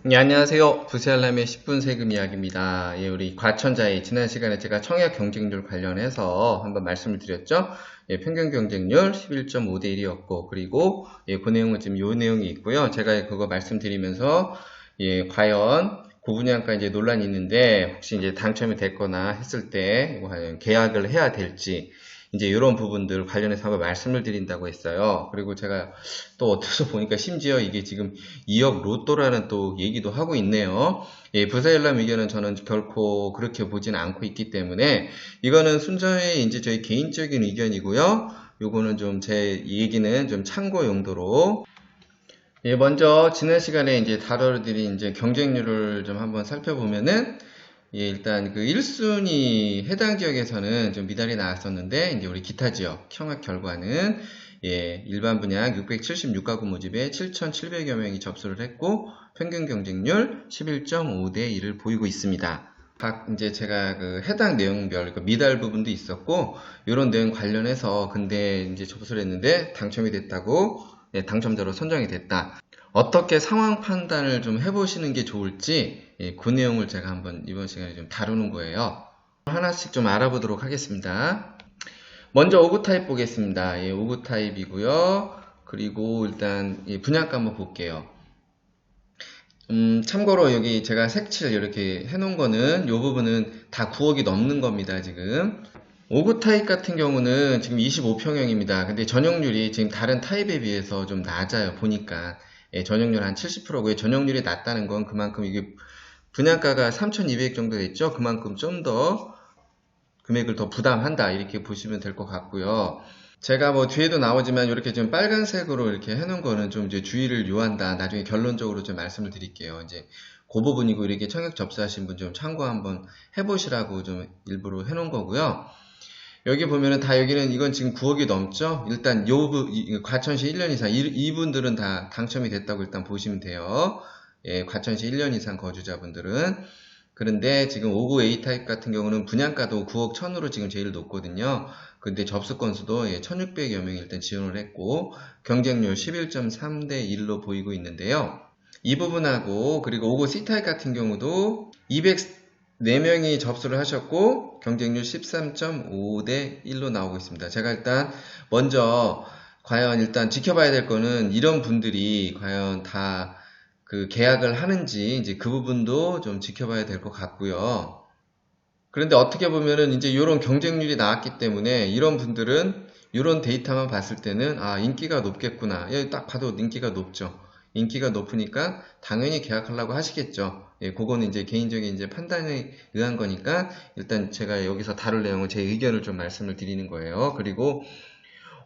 네, 안녕하세요. 부세알람의 10분 세금 이야기입니다. 예, 우리 과천자의 지난 시간에 제가 청약 경쟁률 관련해서 한번 말씀을 드렸죠. 예, 평균 경쟁률 11.5대 1이었고, 그리고 예, 그 내용은 지금 요 내용이 있고요. 제가 그거 말씀드리면서 예, 과연 고분양가 이제 논란이 있는데 혹시 이제 당첨이 됐거나 했을 때 과연 계약을 해야 될지 이제 이런 부분들 관련해서 한번 말씀을 드린다고 했어요. 그리고 제가 또 어디서 보니까 심지어 이게 지금 2억 로또라는 또 얘기도 하고 있네요. 예, 부사일람 의견은 저는 결코 그렇게 보지는 않고 있기 때문에 이거는 순전히 이제 저희 개인적인 의견이고요. 요거는 좀 제 얘기는 좀 참고 용도로 예, 먼저 지난 시간에 이제 다뤄드린 이제 경쟁률을 좀 한번 살펴보면은 예, 일단 그 1순위 해당 지역에서는 좀 미달이 나왔었는데 이제 우리 기타 지역 청약 결과는 예, 일반 분양 676가구 모집에 7,700여 명이 접수를 했고 평균 경쟁률 11.5대 1을 보이고 있습니다. 각 이제 제가 그 해당 내용별 그 미달 부분도 있었고 이런 내용 관련해서 근데 이제 접수를 했는데 당첨이 됐다고 예, 당첨자로 선정이 됐다. 어떻게 상황 판단을 좀 해보시는 게 좋을지 예, 그 내용을 제가 한번 이번 시간에 좀 다루는 거예요. 하나씩 좀 알아보도록 하겠습니다. 먼저 오구 타입 보겠습니다. 예, 오구 타입이고요. 그리고 일단 예, 분양가 한번 볼게요. 참고로 여기 제가 색칠 이렇게 해놓은 거는 이 부분은 다 9억이 넘는 겁니다, 지금. 5구 타입 같은 경우는 지금 25평형입니다. 근데 전용률이 지금 다른 타입에 비해서 좀 낮아요, 보니까. 예, 전용률 한 70%고요. 전용률이 낮다는 건 그만큼 이게 분양가가 3,200 정도 됐죠? 그만큼 좀 더 금액을 더 부담한다. 이렇게 보시면 될 것 같고요. 제가 뭐 뒤에도 나오지만 이렇게 좀 빨간색으로 이렇게 해놓은 거는 좀 이제 주의를 요한다. 나중에 결론적으로 좀 말씀을 드릴게요. 이제 그 부분이고 이렇게 청약 접수하신 분 좀 참고 한번 해보시라고 좀 일부러 해놓은 거고요. 여기 보면은 다 여기는 이건 지금 9억이 넘죠? 일단 과천시 1년 이상 이분들은 다 당첨이 됐다고 일단 보시면 돼요. 예, 과천시 1년 이상 거주자분들은. 그런데 지금 5구 A타입 같은 경우는 분양가도 9억 1천으로 지금 제일 높거든요. 근데 접수 건수도 예, 1,600여 명이 일단 지원을 했고 경쟁률 11.3대 1로 보이고 있는데요. 이 부분하고 그리고 5구 C타입 같은 경우도 204명이 접수를 하셨고 경쟁률 13.5대 1로 나오고 있습니다. 제가 일단 먼저 과연 일단 지켜봐야 될 거는 이런 분들이 과연 다 그 계약을 하는지 이제 그 부분도 좀 지켜봐야 될 것 같고요. 그런데 어떻게 보면은 이제 이런 경쟁률이 나왔기 때문에 이런 분들은 이런 데이터만 봤을 때는 아 인기가 높겠구나. 여기 딱 봐도 인기가 높죠. 인기가 높으니까 당연히 계약하려고 하시겠죠. 예, 그거는 이제 개인적인 이제 판단에 의한 거니까 일단 제가 여기서 다룰 내용은 제 의견을 좀 말씀을 드리는 거예요. 그리고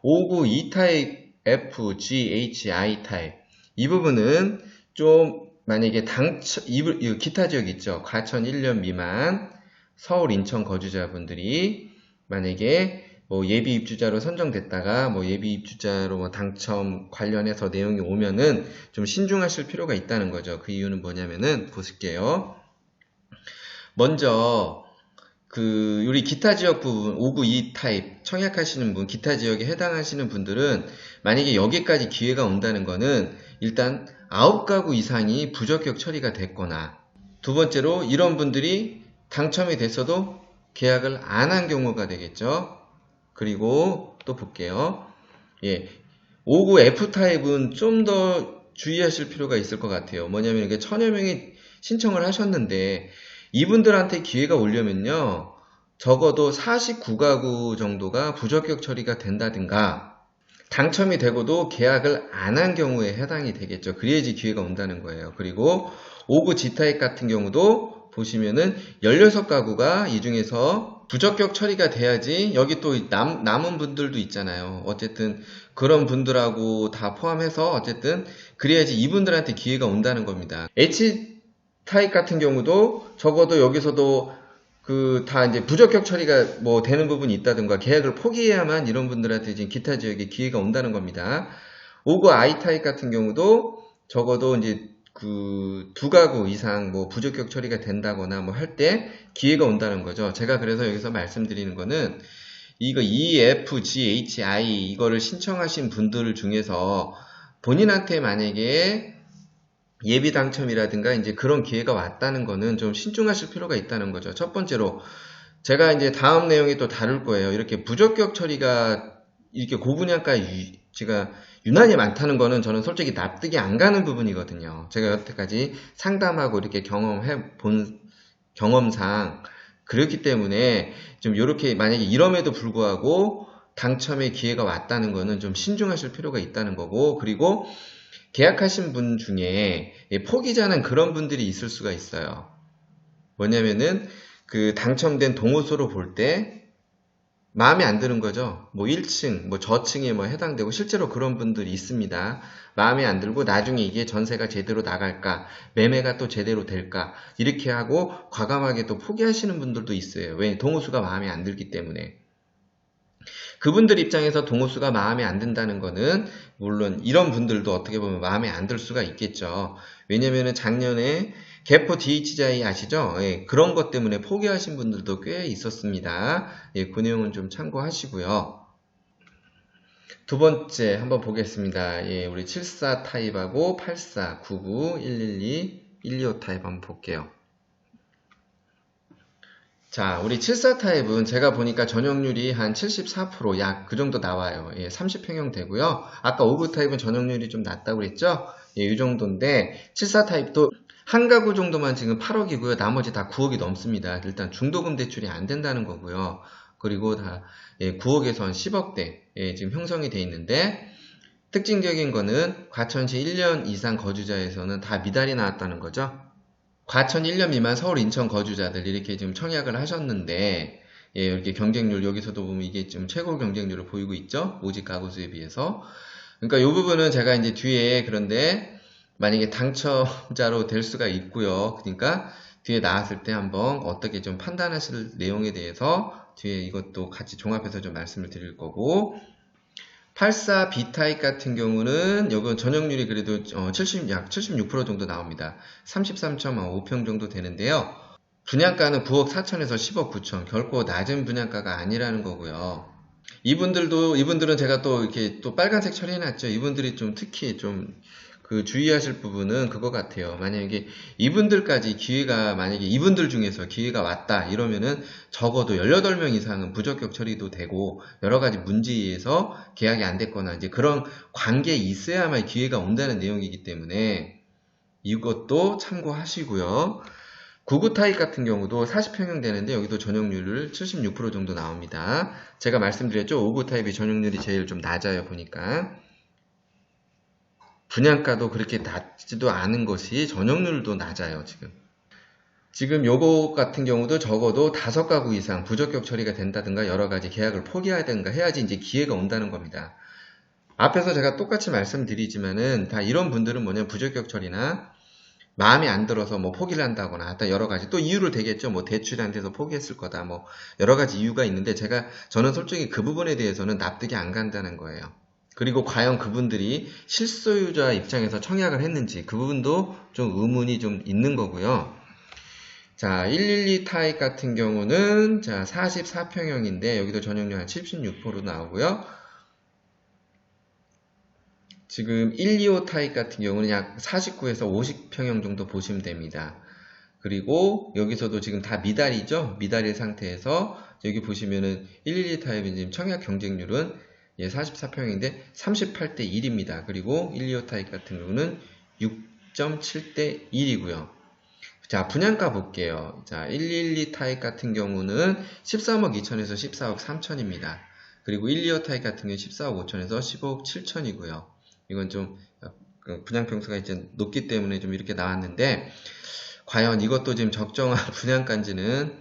5구 E타입 F, G, H, I 타입 이 부분은 좀 만약에 기타 지역 있죠. 과천 1년 미만 서울, 인천 거주자분들이 만약에 뭐 예비 입주자로 선정됐다가 뭐 예비 입주자로 뭐 당첨 관련해서 내용이 오면은 좀 신중하실 필요가 있다는 거죠. 그 이유는 뭐냐면은 보실게요. 먼저 우리 기타 지역 부분 5구 2 타입 청약하시는 분, 기타 지역에 해당하시는 분들은 만약에 여기까지 기회가 온다는 거는 일단 9가구 이상이 부적격 처리가 됐거나 두 번째로 이런 분들이 당첨이 됐어도 계약을 안 한 경우가 되겠죠. 그리고 또 볼게요. 예, 5구 F타입은 좀 더 주의하실 필요가 있을 것 같아요. 뭐냐면 이게 1,000여 명이 신청을 하셨는데 이분들한테 기회가 오려면요. 적어도 49가구 정도가 부적격 처리가 된다든가 당첨이 되고도 계약을 안 한 경우에 해당이 되겠죠. 그래야지 기회가 온다는 거예요. 그리고 5구 G타입 같은 경우도 보시면은 16가구가 이 중에서 부적격 처리가 돼야지 여기 또 남은 분들도 있잖아요. 어쨌든 그런 분들하고 다 포함해서 어쨌든 그래야지 이분들한테 기회가 온다는 겁니다. H타입 같은 경우도 적어도 여기서도 다 이제 부적격 처리가 뭐 되는 부분이 있다든가 계약을 포기해야만 이런 분들한테 지금 기타 지역에 기회가 온다는 겁니다. 5구 I타입 같은 경우도 적어도 이제 두 가구 이상 뭐 부적격 처리가 된다거나 뭐 할 때 기회가 온다는 거죠. 제가 그래서 여기서 말씀드리는 거는 이거 EF, G, H, I 이거를 신청하신 분들 중에서 본인한테 만약에 예비 당첨이라든가 이제 그런 기회가 왔다는 거는 좀 신중하실 필요가 있다는 거죠. 첫 번째로 제가 이제 다음 내용이 또 다룰 거예요. 이렇게 부적격 처리가 이렇게 고분양가 제가 유난히 많다는 거는 저는 솔직히 납득이 안 가는 부분이거든요. 제가 여태까지 상담하고 이렇게 경험해 본 경험상 그렇기 때문에 좀 이렇게 만약에 이럼에도 불구하고 당첨의 기회가 왔다는 거는 좀 신중하실 필요가 있다는 거고, 그리고 계약하신 분 중에 포기자는 그런 분들이 있을 수가 있어요. 뭐냐면은 그 당첨된 동호수로 볼 때 마음에 안 드는 거죠. 뭐 1층, 뭐 저층에 뭐 해당되고 실제로 그런 분들이 있습니다. 마음에 안 들고 나중에 이게 전세가 제대로 나갈까, 매매가 또 제대로 될까 이렇게 하고 과감하게 또 포기하시는 분들도 있어요. 왜? 동호수가 마음에 안 들기 때문에. 그분들 입장에서 동호수가 마음에 안 든다는 거는 물론 이런 분들도 어떻게 보면 마음에 안 들 수가 있겠죠. 왜냐면은 작년에 개포 DH자이 아시죠? 예, 그런 것 때문에 포기하신 분들도 꽤 있었습니다. 예, 그 내용은 좀 참고하시고요. 두 번째 한번 보겠습니다. 예, 우리 74 타입하고 84, 99, 112, 125 타입 한번 볼게요. 자, 우리 74 타입은 제가 보니까 전용률이 한 74% 약 그 정도 나와요. 예, 30평형 되고요. 아까 59 타입은 전용률이 좀 낮다고 그랬죠? 예, 이 정도인데 74 타입도 한 가구 정도만 지금 8억이고요. 나머지 다 9억이 넘습니다. 일단 중도금 대출이 안 된다는 거고요. 그리고 다 9억에서 한 10억대 지금 형성이 돼 있는데 특징적인 거는 과천시 1년 이상 거주자에서는 다 미달이 나왔다는 거죠. 과천 1년 미만 서울 인천 거주자들 이렇게 지금 청약을 하셨는데 예, 이렇게 경쟁률 여기서도 보면 이게 좀 최고 경쟁률을 보이고 있죠. 모집 가구 수에 비해서. 그러니까 이 부분은 제가 이제 뒤에 그런데 만약에 당첨자로 될 수가 있고요. 그러니까 뒤에 나왔을 때 한번 어떻게 좀 판단하실 내용에 대해서 뒤에 이것도 같이 종합해서 좀 말씀을 드릴 거고 84 B타입 같은 경우는 이건 전용률이 그래도 약 76% 정도 나옵니다. 33.5평 정도 되는데요. 분양가는 9억 4천에서 10억 9천 결코 낮은 분양가가 아니라는 거고요. 이분들은 제가 또 이렇게 또 빨간색 처리해놨죠. 이분들이 좀 특히 좀 그 주의하실 부분은 그거 같아요. 만약에 이분들까지 기회가 만약에 이분들 중에서 기회가 왔다 이러면은 적어도 18명 이상은 부적격 처리도 되고 여러 가지 문제에서 계약이 안 됐거나 이제 그런 관계에 있어야만 기회가 온다는 내용이기 때문에 이것도 참고하시고요. 99 타입 같은 경우도 40평형 되는데 여기도 전용률을 76% 정도 나옵니다. 제가 말씀드렸죠. 59 타입이 전용률이 제일 좀 낮아요. 보니까. 분양가도 그렇게 낮지도 않은 것이 전용률도 낮아요. 지금 요거 같은 경우도 적어도 5가구 이상 부적격 처리가 된다든가 여러 가지 계약을 포기하든가 해야지 이제 기회가 온다는 겁니다. 앞에서 제가 똑같이 말씀드리지만은 다 이런 분들은 뭐냐면 부적격 처리나 마음에 안 들어서 뭐 포기를 한다거나 여러 가지 또 이유를 대겠죠. 뭐 대출이 안 돼서 포기했을 거다. 뭐 여러 가지 이유가 있는데 저는 솔직히 그 부분에 대해서는 납득이 안 간다는 거예요. 그리고 과연 그분들이 실소유자 입장에서 청약을 했는지 그 부분도 좀 의문이 좀 있는 거고요. 자, 112 타입 같은 경우는 자 44평형인데 여기도 전용률 한 76% 나오고요. 지금 125 타입 같은 경우는 약 49에서 50평형 정도 보시면 됩니다. 그리고 여기서도 지금 다 미달이죠. 미달의 상태에서 여기 보시면은 112 타입은 지금 청약 경쟁률은 44평인데 38대 1입니다. 그리고 125 타입 같은 경우는 6.7대 1이고요. 자, 분양가 볼게요. 자, 112 타입 같은 경우는 13억 2천에서 14억 3천입니다. 그리고 125 타입 같은 경우는 14억 5천에서 15억 7천이고요. 이건 좀 분양평수가 이제 높기 때문에 좀 이렇게 나왔는데 과연 이것도 지금 적정한 분양가인지는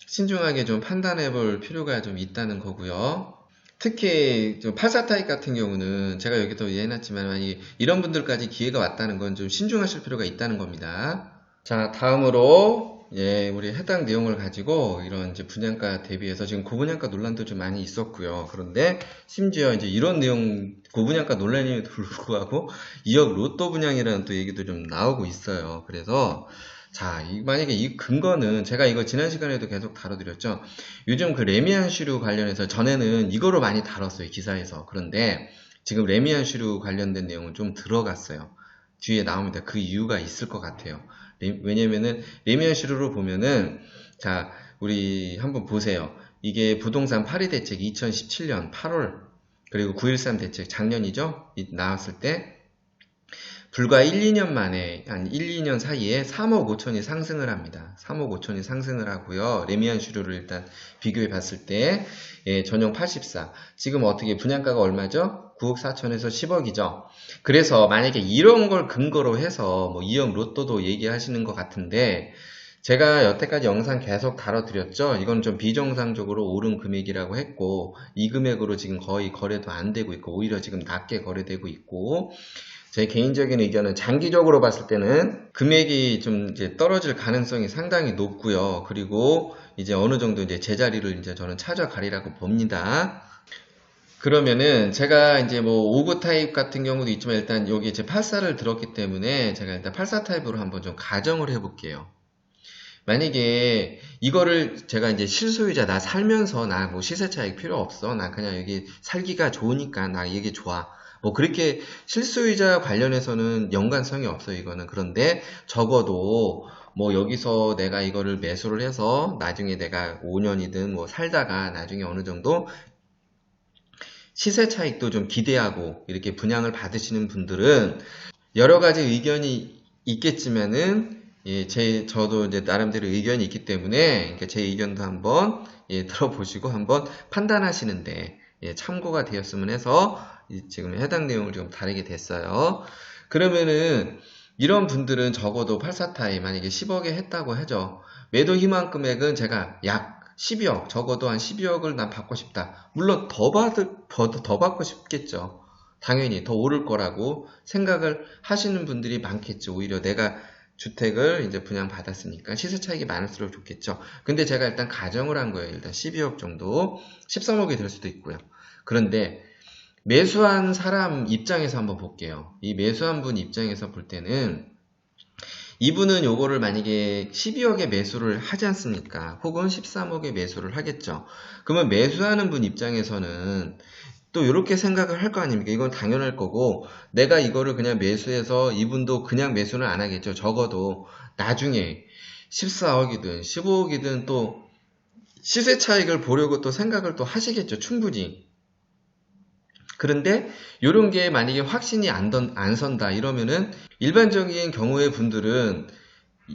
신중하게 좀 판단해 볼 필요가 좀 있다는 거고요. 특히 84 타입 같은 경우는 제가 여기도 얘기해놨지만 만약에 이런 분들까지 기회가 왔다는 건 좀 신중하실 필요가 있다는 겁니다. 자, 다음으로 우리 해당 내용을 가지고 이런 이제 분양가 대비해서 지금 고분양가 논란도 좀 많이 있었고요. 그런데 심지어 이제 이런 내용 고분양가 논란임에도 불구하고 2억 로또 분양이라는 또 얘기도 좀 나오고 있어요. 그래서 자, 만약에 이 근거는 제가 이거 지난 시간에도 계속 다뤄드렸죠. 요즘 그 레미안 시류 관련해서 전에는 이거로 많이 다뤘어요. 기사에서. 그런데 지금 레미안 시류 관련된 내용은 좀 들어갔어요. 뒤에 나옵니다. 그 이유가 있을 것 같아요. 왜냐면은 레미안 슈르로 보면은 자 우리 한번 보세요. 이게 부동산 파리 대책 2017년 8월 그리고 9.13 대책 작년이죠. 나왔을 때 불과 1, 2년 만에 한 1, 2년 사이에 3억 5천이 상승을 합니다. 3억 5천이 상승을 하고요. 레미안 슈르를 일단 비교해 봤을 때 전용 84 지금 어떻게 분양가가 얼마죠? 9억 4천에서 10억이죠. 그래서 만약에 이런 걸 근거로 해서 뭐 2억 로또도 얘기하시는 것 같은데 제가 여태까지 영상 계속 다뤄드렸죠. 이건 좀 비정상적으로 오른 금액이라고 했고 이 금액으로 지금 거의 거래도 안 되고 있고 오히려 지금 낮게 거래되고 있고 제 개인적인 의견은 장기적으로 봤을 때는 금액이 좀 이제 떨어질 가능성이 상당히 높고요. 그리고 이제 어느 정도 이제 제자리를 이제 저는 찾아가리라고 봅니다. 그러면은 제가 이제 뭐 5구 타입 같은 경우도 있지만 일단 여기 이제 84를 들었기 때문에 제가 일단 84 타입으로 한번 좀 가정을 해볼게요. 만약에 이거를 제가 이제 실소유자 나 살면서 나 뭐 시세 차익 필요 없어 나 그냥 여기 살기가 좋으니까 나 이게 좋아 뭐 그렇게 실소유자 관련해서는 연관성이 없어요 이거는. 그런데 적어도 뭐 여기서 내가 이거를 매수를 해서 나중에 내가 5년이든 뭐 살다가 나중에 어느 정도 시세 차익도 좀 기대하고 이렇게 분양을 받으시는 분들은 여러 가지 의견이 있겠지만은 저도 이제 나름대로 의견이 있기 때문에 제 의견도 한번 들어보시고 한번 판단하시는데 참고가 되었으면 해서 지금 해당 내용을 좀 다루게 됐어요. 그러면은 이런 분들은 적어도 84타입 만약에 10억에 했다고 하죠. 매도 희망 금액은 제가 약 12억 적어도 한 12억을 난 받고 싶다. 물론 더 받고 싶겠죠. 당연히 더 오를 거라고 생각을 하시는 분들이 많겠죠. 오히려 내가 주택을 이제 분양받았으니까 시세 차익이 많을수록 좋겠죠. 근데 제가 일단 가정을 한 거예요. 일단 12억 정도 13억이 될 수도 있고요. 그런데 매수한 사람 입장에서 한번 볼게요. 이 매수한 분 입장에서 볼 때는 이분은 요거를 만약에 12억에 매수를 하지 않습니까? 혹은 13억에 매수를 하겠죠. 그러면 매수하는 분 입장에서는 또 이렇게 생각을 할 거 아닙니까? 이건 당연할 거고 내가 이거를 그냥 매수해서 이분도 그냥 매수는 안 하겠죠. 적어도 나중에 14억이든 15억이든 또 시세 차익을 보려고 또 생각을 또 하시겠죠. 충분히. 그런데 이런 게 만약에 확신이 안 선다 이러면은 일반적인 경우의 분들은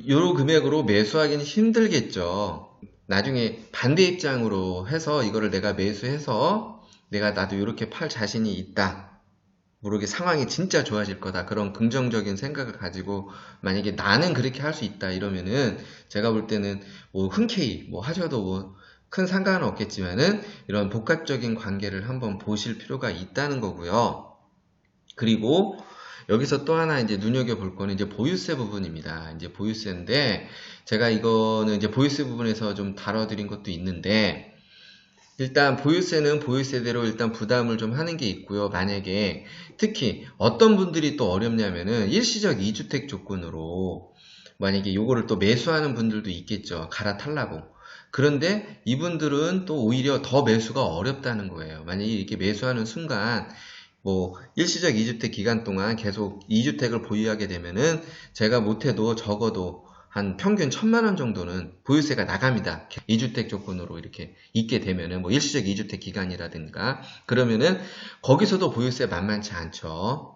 요 금액으로 매수하기는 힘들겠죠. 나중에 반대 입장으로 해서 이거를 내가 매수해서 내가 나도 이렇게 팔 자신이 있다. 모르게 상황이 진짜 좋아질 거다. 그런 긍정적인 생각을 가지고 만약에 나는 그렇게 할 수 있다 이러면은 제가 볼 때는 뭐 흔쾌히 뭐 하셔도 뭐 큰 상관은 없겠지만은 이런 복합적인 관계를 한번 보실 필요가 있다는 거고요. 그리고 여기서 또 하나 이제 눈여겨볼 거는 이제 보유세 부분입니다. 이제 보유세인데 제가 이거는 이제 보유세 부분에서 좀 다뤄드린 것도 있는데 일단 보유세는 보유세대로 일단 부담을 좀 하는 게 있고요. 만약에 특히 어떤 분들이 또 어렵냐면은 일시적 2주택 조건으로 만약에 요거를 또 매수하는 분들도 있겠죠. 갈아타려고. 그런데 이분들은 또 오히려 더 매수가 어렵다는 거예요. 만약에 이렇게 매수하는 순간 뭐 일시적 2주택 기간 동안 계속 2주택을 보유하게 되면은 제가 못해도 적어도 한 평균 1000만원 정도는 보유세가 나갑니다. 2주택 조건으로 이렇게 있게 되면은 뭐 일시적 2주택 기간이라든가 그러면은 거기서도 보유세 만만치 않죠.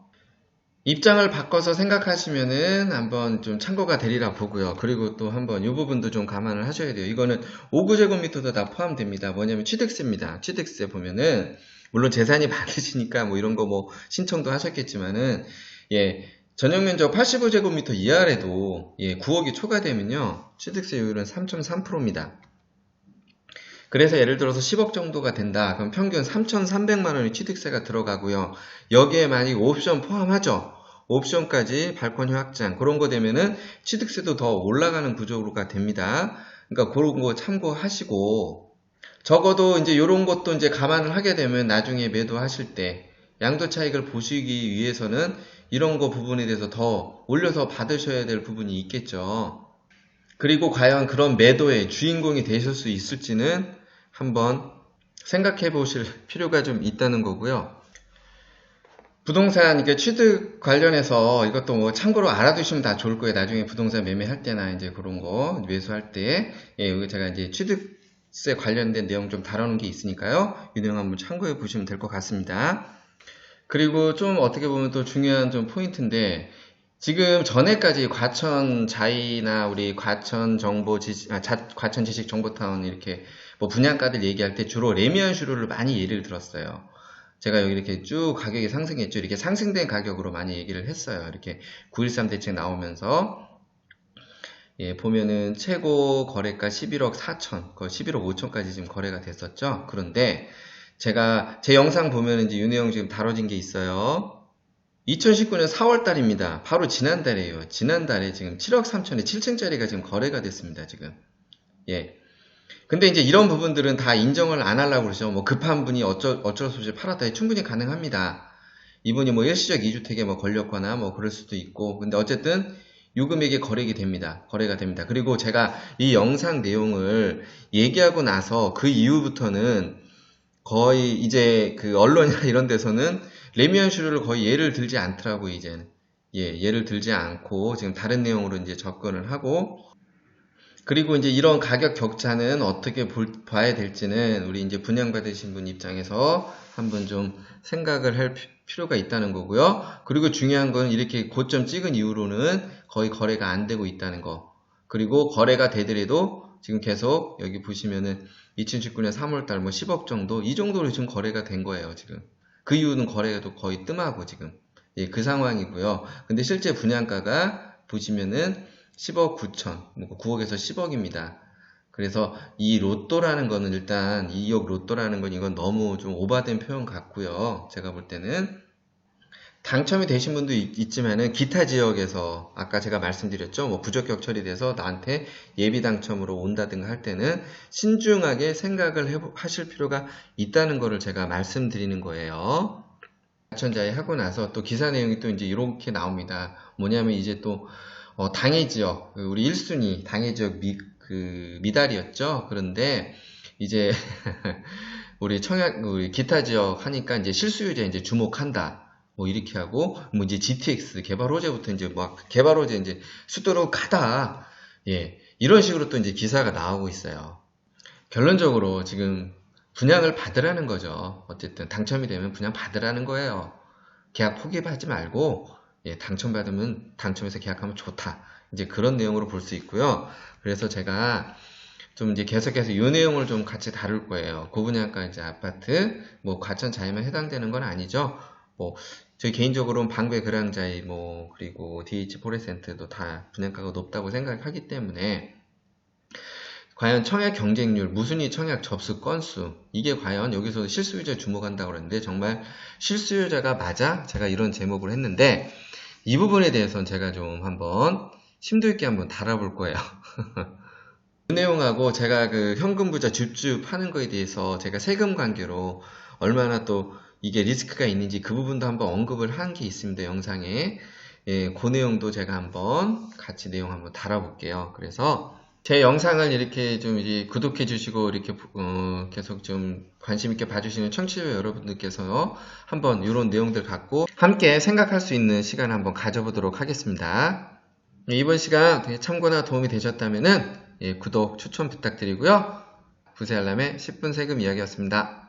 입장을 바꿔서 생각하시면은 한번 좀 참고가 되리라 보고요. 그리고 또 한번 이 부분도 좀 감안을 하셔야 돼요. 이거는 5구제곱미터도 다 포함됩니다. 뭐냐면 취득세입니다. 취득세 보면은 물론 재산이 많으시니까 뭐 이런 거 뭐 신청도 하셨겠지만은 전용면적 85제곱미터 이하래도 9억이 초과되면요 취득세율은 3.3%입니다. 그래서 예를 들어서 10억 정도가 된다. 그럼 평균 3,300만원이 취득세가 들어가고요. 여기에 만약 옵션 포함하죠. 옵션까지 발코니 확장 그런 거 되면은 취득세도 더 올라가는 구조가 됩니다. 그러니까 그런 거 참고하시고 적어도 이제 이런 것도 이제 감안을 하게 되면 나중에 매도하실 때 양도 차익을 보시기 위해서는 이런 거 부분에 대해서 더 올려서 받으셔야 될 부분이 있겠죠. 그리고 과연 그런 매도의 주인공이 되실 수 있을지는 한번 생각해 보실 필요가 좀 있다는 거고요. 부동산 이게 취득 관련해서 이것도 뭐 참고로 알아두시면 다 좋을 거예요. 나중에 부동산 매매할 때나 이제 그런 거 매수할 때. 예, 여기 제가 이제 취득세 관련된 내용 좀 다루는 게 있으니까요. 이 내용 한번 참고해 보시면 될 것 같습니다. 그리고 좀 어떻게 보면 또 중요한 좀 포인트인데, 지금 전에까지 과천 자이나 우리 과천 정보 지식, 과천 지식 정보타운 이렇게 뭐 분양가들 얘기할 때 주로 레미안 슈루를 많이 예를 들었어요. 제가 여기 이렇게 쭉 가격이 상승했죠. 이렇게 상승된 가격으로 많이 얘기를 했어요. 이렇게 913 대책 나오면서. 예, 보면은 최고 거래가 11억 4천, 11억 5천까지 지금 거래가 됐었죠. 그런데 제가 제 영상 보면 이제 이 내용 지금 다뤄진 게 있어요. 2019년 4월 달입니다. 바로 지난달이에요. 지난달에 지금 7억 3천에 7층짜리가 지금 거래가 됐습니다. 지금. 예. 근데 이제 이런 부분들은 다 인정을 안 하려고 그러죠. 뭐 급한 분이 어쩔 수 없이 팔았다. 충분히 가능합니다. 이분이 뭐 일시적 2주택에 뭐 걸렸거나 뭐 그럴 수도 있고. 근데 어쨌든 요 금액에 거래가 됩니다. 그리고 제가 이 영상 내용을 얘기하고 나서 그 이후부터는 거의 이제 그 언론이나 이런 데서는 레미안 슈루를 거의 예를 들지 않더라고요, 이제는. 예, 예를 들지 않고 지금 다른 내용으로 이제 접근을 하고, 그리고 이제 이런 가격 격차는 어떻게 봐야 될지는 우리 이제 분양받으신 분 입장에서 한번 좀 생각을 할 필요가 있다는 거고요. 그리고 중요한 건 이렇게 고점 찍은 이후로는 거의 거래가 안 되고 있다는 거. 그리고 거래가 되더라도 지금 계속 여기 보시면은 2019년 3월달 뭐 10억 정도 이 정도로 지금 거래가 된 거예요, 지금. 그 이후는 거래도 거의 뜸하고 지금. 예, 그 상황이고요. 근데 실제 분양가가 보시면은 10억 9천, 뭐 9억에서 10억입니다. 그래서 이 로또라는 거는 일단 2억 로또라는 건 이건 너무 좀 오바된 표현 같고요. 제가 볼 때는 당첨이 되신 분도 있지만은 기타 지역에서 아까 제가 말씀드렸죠. 뭐 부적격 처리돼서 나한테 예비 당첨으로 온다든가 할 때는 신중하게 생각을 하실 필요가 있다는 거를 제가 말씀드리는 거예요. 과천자에 하고 나서 또 기사 내용이 또 이제 이렇게 나옵니다. 뭐냐면 이제 또 당해 지역, 우리 1순위 당해 지역 미달이었죠. 그런데 이제 우리 우리 기타 지역 하니까 이제 실수요자에 이제 주목한다. 뭐 이렇게 하고, 뭐 이제 GTX 개발 호재부터 이제 막 개발 호재 이제 수도로 가다. 예. 이런 식으로 또 이제 기사가 나오고 있어요. 결론적으로 지금 분양을 받으라는 거죠. 어쨌든 당첨이 되면 분양 받으라는 거예요. 계약 포기하지 말고, 예, 당첨받으면 당첨해서 계약하면 좋다. 이제 그런 내용으로 볼 수 있고요. 그래서 제가 좀 이제 계속해서 이 내용을 좀 같이 다룰 거예요. 고분양가 이제 아파트, 뭐 과천 자이만 해당되는 건 아니죠. 뭐 저희 개인적으로는 방배 그랑자이 뭐 그리고 DH 포레센트도 다 분양가가 높다고 생각하기 때문에 과연 청약 경쟁률, 무순위 청약 접수 건수, 이게 과연 여기서 실수요자 주목한다고 그러는데 정말 실수요자가 맞아? 제가 이런 제목을 했는데 이 부분에 대해서는 제가 좀 한번 심도 있게 한번 다뤄볼 거예요. 그 내용하고 제가 그 현금 부자 줍줍 하는 거에 대해서 제가 세금 관계로 얼마나 또 이게 리스크가 있는지 그 부분도 한번 언급을 한 게 있습니다. 영상에. 예, 그 내용도 제가 한번 같이 내용 한번 다뤄볼게요. 그래서 제 영상을 이렇게 좀 이제 구독해 주시고 이렇게 계속 좀 관심 있게 봐주시는 청취자 여러분들께서 한번 이런 내용들 갖고 함께 생각할 수 있는 시간을 한번 가져보도록 하겠습니다. 이번 시간 되게 참고나 도움이 되셨다면은 예, 구독 추천 부탁드리고요. 부세 알람의 10분 세금 이야기였습니다.